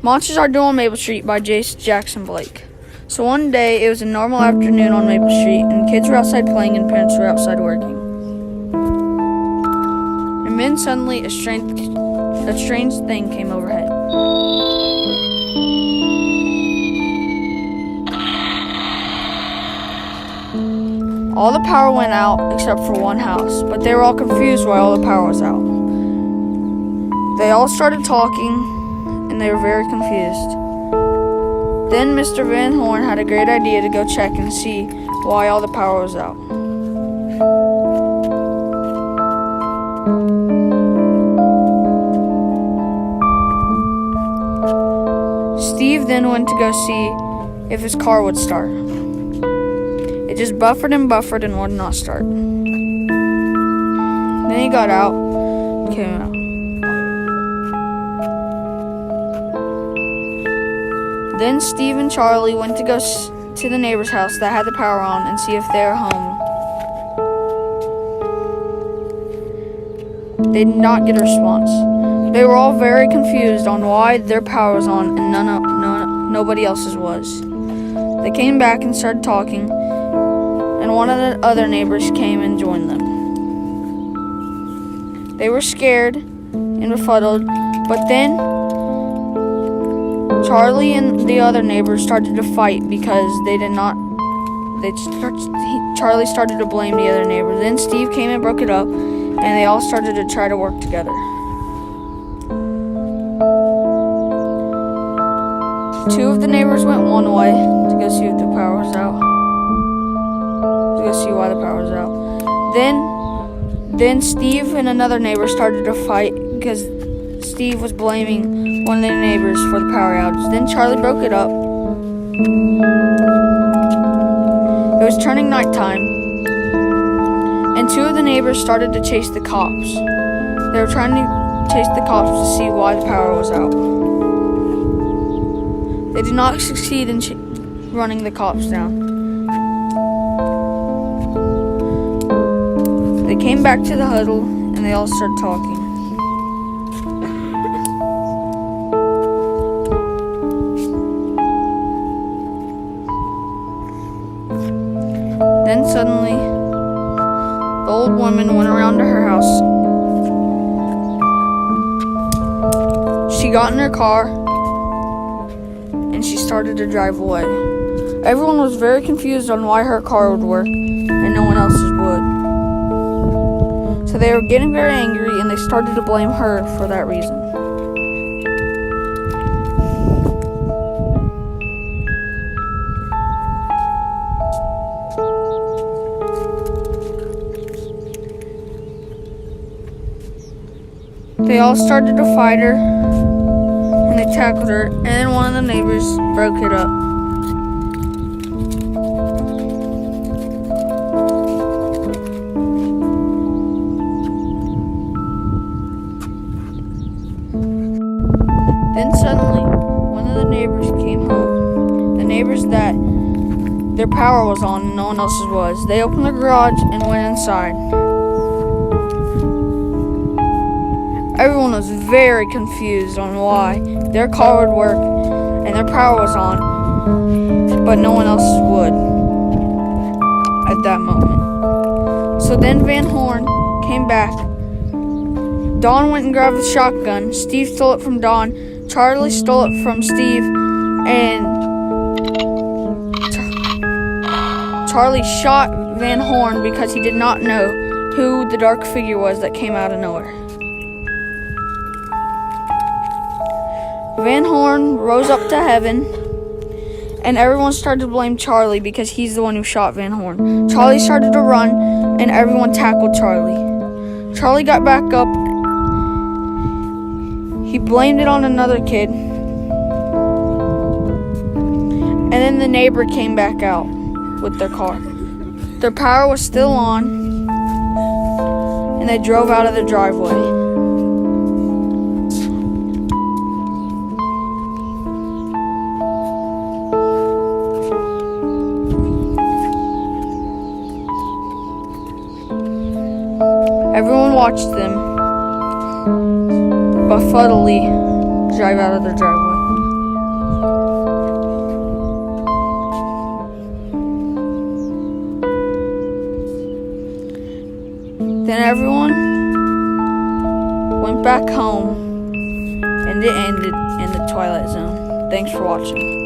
Monsters Are Due on Maple Street by Jace Jackson Blake. So one day, it was a normal afternoon on Maple Street, and kids were outside playing and parents were outside working. And then suddenly, a strange thing came overhead. All the power went out except for one house, but they were all confused why all the power was out. They all started talking, and they were very confused. Then Mr. Van Horn had a great idea to go check and see why all the power was out. Steve then went to go see if his car would start. It just buffered and would not start. Then he got out and came out. Then Steve and Charlie went to go to the neighbor's house that had the power on and see if they were home. They did not get a response. They were all very confused on why their power was on and nobody else's was. They came back and started talking, and one of the other neighbors came and joined them. They were scared and befuddled, but then Charlie and the other neighbors started to fight because Charlie started to blame the other neighbor. Then Steve came and broke it up, and they all started to try to work together. Two of the neighbors went one way to go see if the power was out. To go see why the power was out. Then Steve and another neighbor started to fight because Steve was blaming one of the neighbors for the power outage. Then Charlie broke it up. It was turning nighttime, and two of the neighbors started to chase the cops. They were trying to chase the cops to see why the power was out. They did not succeed in running the cops down. They came back to the huddle, and they all started talking. Then suddenly, the old woman went around to her house. She got in her car, and she started to drive away. Everyone was very confused on why her car would work, and no one else's would. So they were getting very angry, and they started to blame her for that reason. They all started to fight her, and they tackled her, and then one of the neighbors broke it up. Then suddenly, one of the neighbors came home. The neighbors that their power was on and no one else's was. They opened the garage and went inside. Everyone was very confused on why their car would work and their power was on, but no one else would at that moment. So then Van Horn came back. Don went and grabbed the shotgun. Steve stole it from Don. Charlie stole it from Steve, and Charlie shot Van Horn because he did not know who the dark figure was that came out of nowhere. Van Horn rose up to heaven, and everyone started to blame Charlie because he's the one who shot Van Horn. Charlie started to run, and everyone tackled Charlie. Charlie got back up. He blamed it on another kid. And then the neighbor came back out with their car. Their power was still on, and they drove out of the driveway. Everyone watched them befuddledly drive out of their driveway. Then everyone went back home, and it ended in the Twilight Zone. Thanks for watching.